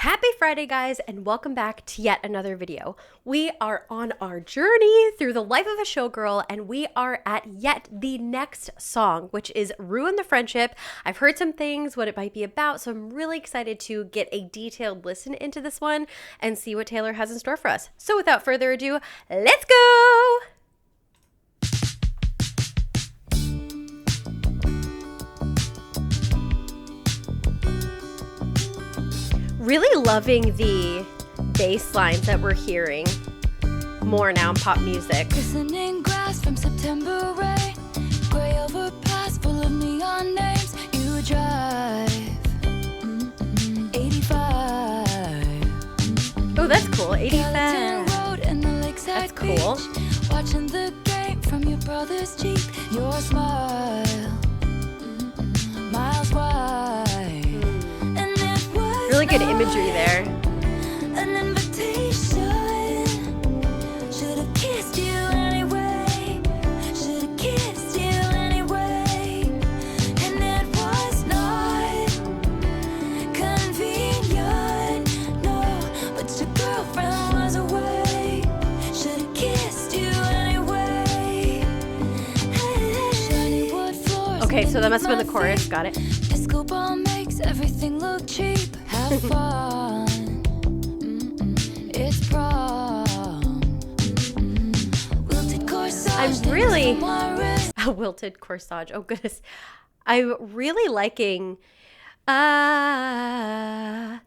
Happy Friday, guys, and welcome back to yet another video. We are on our journey through the life of a showgirl, and we are at yet the next song, which is Ruin the Friendship. I've heard some things, what it might be about, so I'm really excited to get a detailed listen into this one and see what Taylor has in store for us. So without further ado, let's go! Really loving the bass lines that we're hearing more now in pop music. Glistening grass from September rain, gray overpass full of neon names. You drive 85. Oh, that's cool. 85. Road and the lakeside That's cool. beach, watching the game from your brother's Jeep. Your smile, miles wide. Really good imagery there. An invitation. Should've kissed you anyway. Should've kissed you anyway. And it was not convenient, no. But your girlfriend was away. Should've kissed you anyway. Shiny wood floors. Okay, so that must have been the chorus. Got it. Disco ball makes everything look cheap. Have fun. It's prom. Wilted corsage. I'm really a wilted corsage. Oh goodness, I'm really liking.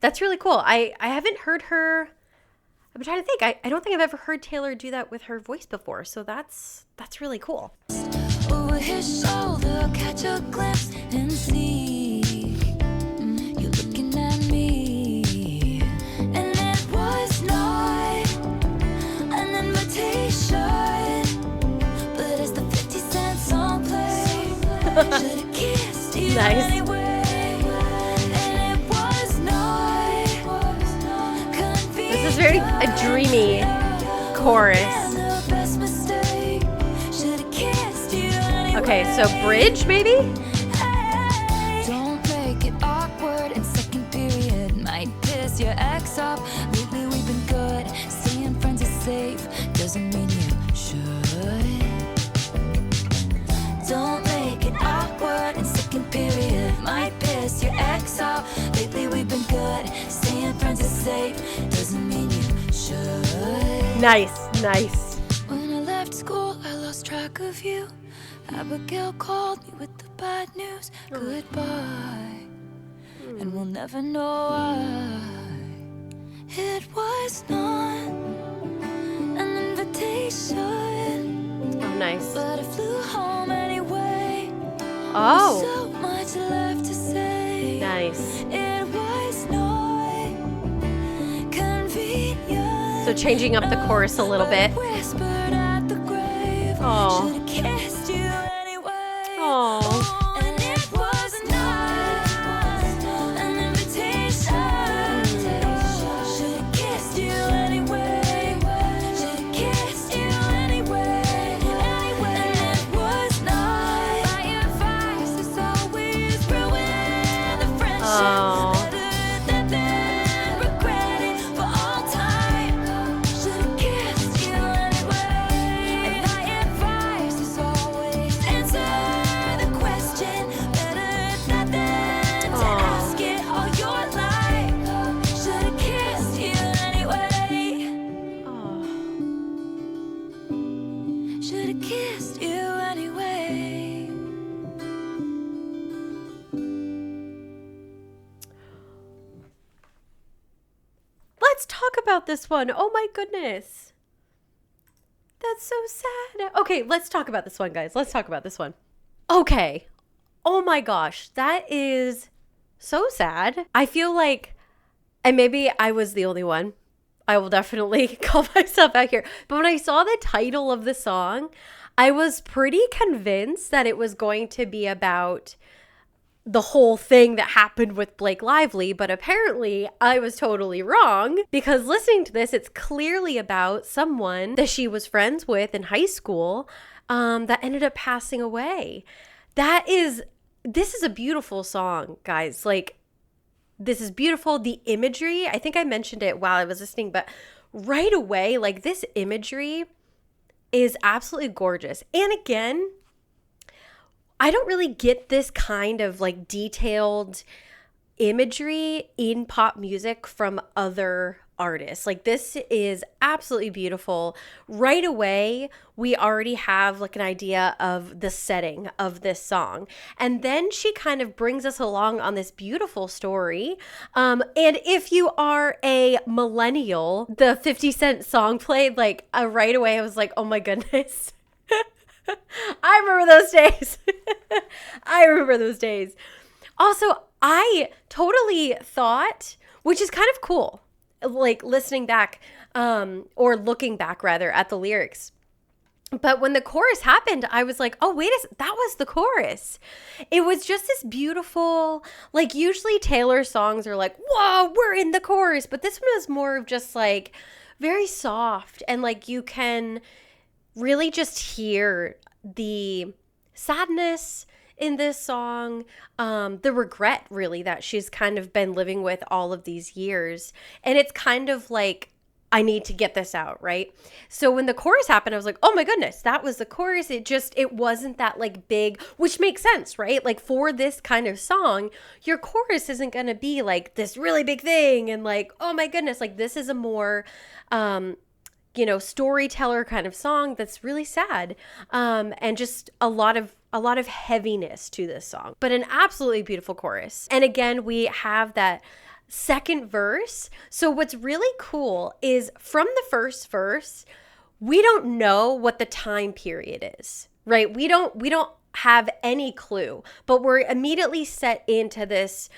That's really cool. I haven't heard her. I'm trying to think. I don't think I've ever heard Taylor do that with her voice before. So that's really cool. Over his shoulder, catch a glimpse and see. You looking at me, and it was not an invitation, but as the 50-cent song played, should've kissed you Nice. anyway, and it was not convenient. This is very a dreamy chorus. And the best mistake, should've kissed you anyway. Okay, so bridge maybe. Don't make it awkward in second period. Might piss your ex off. Lately we've been good. Seeing friends is safe doesn't mean you should. Don't make it awkward in second period. Might piss your ex off. Lately we've been good. Seeing friends is safe doesn't mean you should. Nice. When I left school, I lost track of you. Abigail called me with the bad news. Goodbye. And we'll never know why. It was not an invitation, Oh, nice. but I flew home anyway. Oh, So much left to say. nice. It was not convenient. So changing up the chorus a little bit. Whispered at the grave. Oh. Should've kissed you anyway. Oh. And it was not an invitation. Should've kissed you anyway. Should've kissed you anyway. And it was not my advice. It's always ruin the friendship. Oh. Better than regret it for all time. Should've kissed you anyway. And my advice is always answer the question. Better than to ask it all your life. Should've kissed you anyway. Oh. Should've kissed you anyway. Let's talk about this one. Oh my goodness. That's so sad. Okay, let's talk about this one, guys. Let's talk about this one. Okay. Oh my gosh. That is so sad. I feel like, and maybe I was the only one. I will definitely call myself out here. But when I saw the title of the song, I was pretty convinced that it was going to be about the whole thing that happened with Blake Lively, but apparently I was totally wrong, because listening to this, it's clearly about someone that she was friends with in high school that ended up passing away. This is a beautiful song, guys. Like, this is beautiful. The imagery, I think I mentioned it while I was listening, but right away, like this imagery is absolutely gorgeous. And again, I don't really get this kind of like detailed imagery in pop music from other artists. Like this is absolutely beautiful. Right away, we already have like an idea of the setting of this song. And then she kind of brings us along on this beautiful story. And if you are a millennial, the 50 Cent song played like right away. I was like, oh my goodness. I remember those days. I remember those days. Also, I totally thought, which is kind of cool, like listening back, or looking back rather at the lyrics. But when the chorus happened, I was like, oh, that was the chorus. It was just this beautiful, like usually Taylor songs are like, whoa, we're in the chorus. But this one was more of just like very soft, and like you can really just hear the sadness in this song, the regret really that she's kind of been living with all of these years. And it's kind of like, I need to get this out, right? So when the chorus happened, I was like, oh my goodness, that was the chorus. It wasn't that like big, which makes sense, right? Like for this kind of song, your chorus isn't going to be like this really big thing. And like, oh my goodness, like this is a more, storyteller kind of song that's really sad, and just a lot of heaviness to this song, but an absolutely beautiful chorus. And again, we have that second verse. So what's really cool is from the first verse, we don't know what the time period is, right? We don't have any clue, but we're immediately set into this,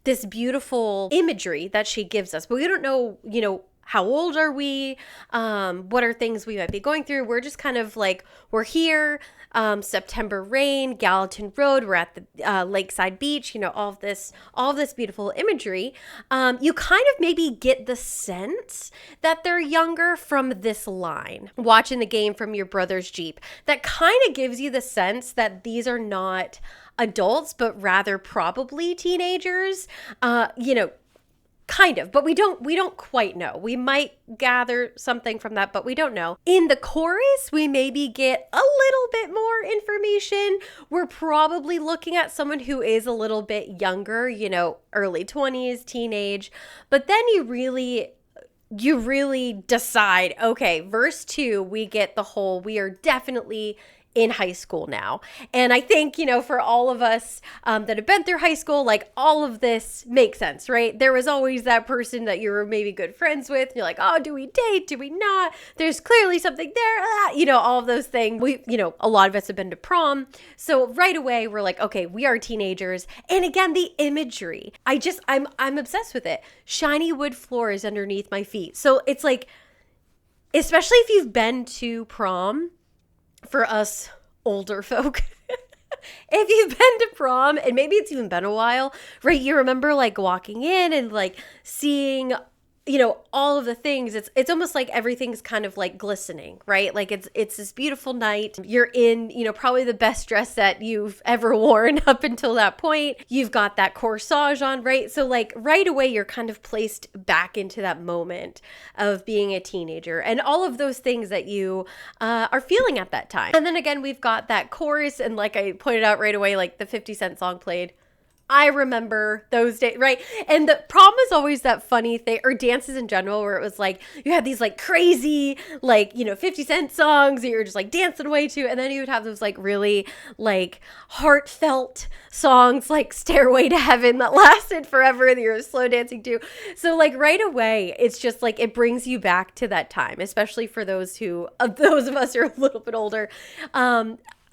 this beautiful imagery that she gives us, but we don't know, how old are we? What are things we might be going through? We're just kind of like, we're here, September rain, Gallatin Road, we're at the lakeside beach, all of this beautiful imagery. You kind of maybe get the sense that they're younger from this line, watching the game from your brother's Jeep. That kind of gives you the sense that these are not adults, but rather probably teenagers, kind of, but we don't quite know. We might gather something from that, but we don't know. In the chorus, we maybe get a little bit more information. We're probably looking at someone who is a little bit younger, early 20s, teenage. But then you really decide, okay, verse 2, we get the whole, we are definitely in high school now. And I think, for all of us that have been through high school, like all of this makes sense, right? There was always that person that you were maybe good friends with. You're like, oh, do we date? Do we not? There's clearly something there. All of those things. A lot of us have been to prom. So right away, we're like, okay, we are teenagers. And again, the imagery, I'm obsessed with it. Shiny wood floors underneath my feet. So it's like, especially if you've been to prom, for us older folk, if you've been to prom, and maybe it's even been a while, right? You remember like walking in and like seeing, all of the things. It's almost like everything's kind of like glistening, right? Like it's this beautiful night. You're in, probably the best dress that you've ever worn up until that point. You've got that corsage on, right? So like right away, you're kind of placed back into that moment of being a teenager and all of those things that you are feeling at that time. And then again, we've got that chorus, and like I pointed out right away, like the 50 Cent song played. I remember those days, right? And the prom was always that funny thing, or dances in general, where it was like, you had these like crazy, like, 50 Cent songs that you were just like dancing away to. And then you would have those like really like heartfelt songs like Stairway to Heaven that lasted forever and you're slow dancing to. So like right away, it's just like, it brings you back to that time, especially for those of us who are a little bit older.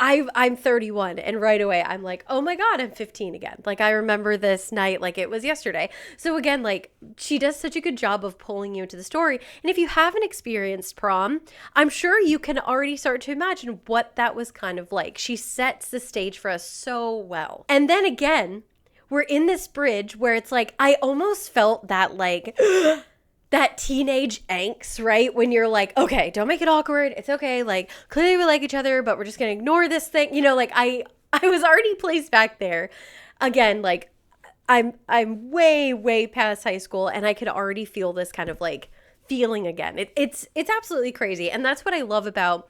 I'm 31, and right away I'm like, oh my God, I'm 15 again. Like I remember this night like it was yesterday. So again, like she does such a good job of pulling you into the story. And if you haven't experienced prom, I'm sure you can already start to imagine what that was kind of like. She sets the stage for us so well. And then again, we're in this bridge where it's like, I almost felt that like that teenage angst, right? When you're like, okay, don't make it awkward. It's okay. Like clearly we like each other, but we're just going to ignore this thing. Like I was already placed back there. Again, like I'm way past high school, and I could already feel this kind of like feeling again. It's absolutely crazy. And that's what I love about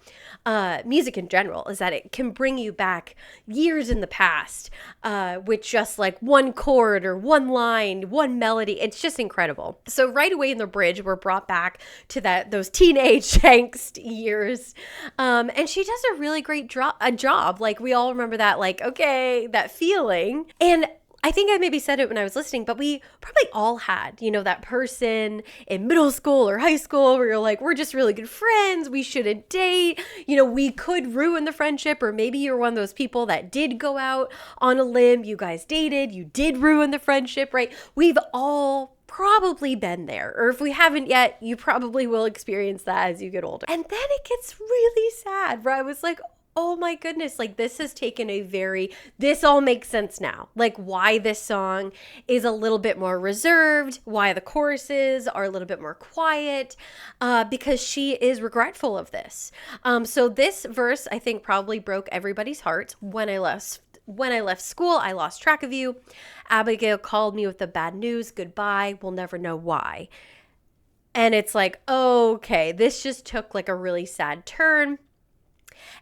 music in general, is that it can bring you back years in the past with just like one chord or one line, one melody. It's just incredible. So right away in the bridge, we're brought back to those teenage angst years. And she does a really great job. Like, we all remember that, like, okay, that feeling. And I think I maybe said it when I was listening, but we probably all had, that person in middle school or high school where you're like, we're just really good friends. We shouldn't date. We could ruin the friendship, or maybe you're one of those people that did go out on a limb. You guys dated, you did ruin the friendship, right? We've all probably been there, or if we haven't yet, you probably will experience that as you get older. And then it gets really sad, where I was like, oh my goodness, like this has taken this all makes sense now. Like why this song is a little bit more reserved, why the choruses are a little bit more quiet, because she is regretful of this. So this verse, I think, probably broke everybody's heart. When I left school, I lost track of you. Abigail called me with the bad news. Goodbye. We'll never know why. And it's like, okay, this just took like a really sad turn.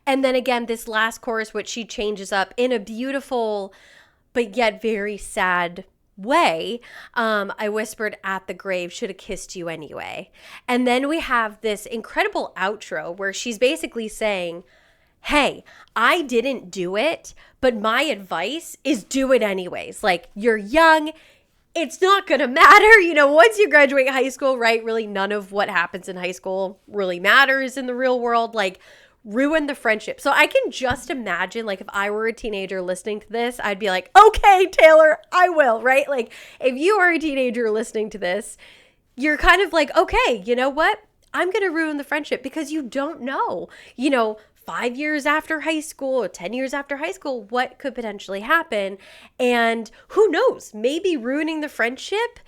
And then again, this last chorus, which she changes up in a beautiful but yet very sad way. I whispered at the grave, should have kissed you anyway. And then we have this incredible outro where she's basically saying, hey, I didn't do it, but my advice is do it anyways. Like, you're young. It's not going to matter. Once you graduate high school, right? Really, none of what happens in high school really matters in the real world. Like, ruin the friendship. So I can just imagine, like, if I were a teenager listening to this, I'd be like, okay, Taylor, I will, right? Like, if you are a teenager listening to this, you're kind of like, okay, you know what? I'm going to ruin the friendship, because you don't know, 5 years after high school or 10 years after high school, what could potentially happen. And who knows, maybe ruining the friendship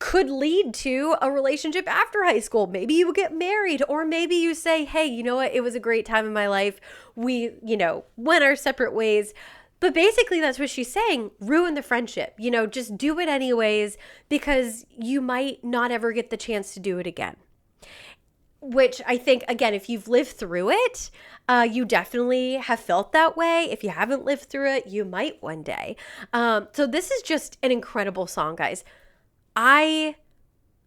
could lead to a relationship after high school. Maybe you get married, or maybe you say, hey, you know what? It was a great time in my life. We, went our separate ways. But basically that's what she's saying. Ruin the friendship, just do it anyways, because you might not ever get the chance to do it again. Which I think, again, if you've lived through it, you definitely have felt that way. If you haven't lived through it, you might one day. So this is just an incredible song, guys. I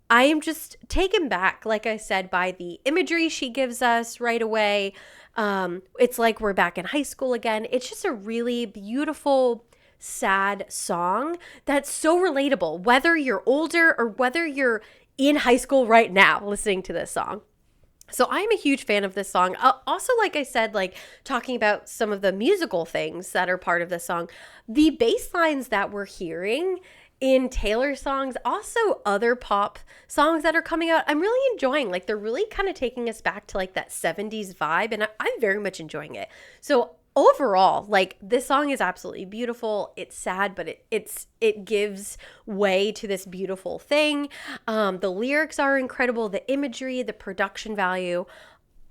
am just taken back, like I said, by the imagery she gives us right away. It's like we're back in high school again. It's just a really beautiful, sad song that's so relatable, whether you're older or whether you're in high school right now listening to this song. So I'm a huge fan of this song. Also, like I said, like talking about some of the musical things that are part of this song, the bass lines that we're hearing in Taylor's songs, also other pop songs that are coming out, I'm really enjoying. Like, they're really kind of taking us back to like that 70s vibe, and I'm very much enjoying it. So overall, like, this song is absolutely beautiful. It's sad, but it gives way to this beautiful thing. The lyrics are incredible, the imagery, the production value.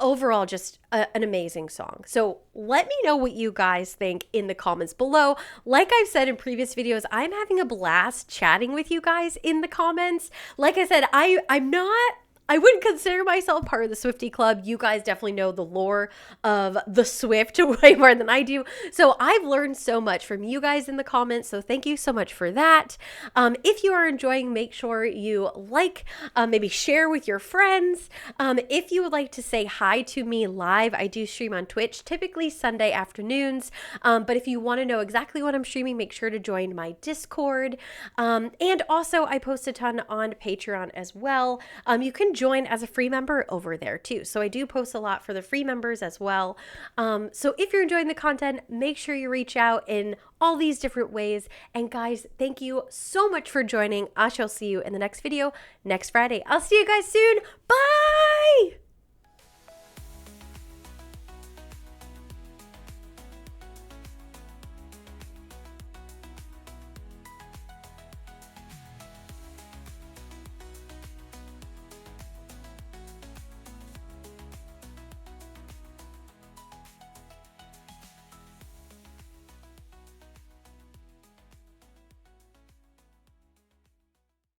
Overall, just an amazing song. So let me know what you guys think in the comments below. Like I've said in previous videos, I'm having a blast chatting with you guys in the comments. Like I said, I wouldn't consider myself part of the Swiftie Club. You guys definitely know the lore of the Swift way more than I do. So I've learned so much from you guys in the comments. So thank you so much for that. If you are enjoying, make sure you like, maybe share with your friends. If you would like to say hi to me live, I do stream on Twitch, typically Sunday afternoons. But if you want to know exactly what I'm streaming, make sure to join my Discord. And also I post a ton on Patreon as well. You can join as a free member over there too. So I do post a lot for the free members as well. So if you're enjoying the content, make sure you reach out in all these different ways. And guys, thank you so much for joining. I shall see you in the next video next Friday. I'll see you guys soon. Bye!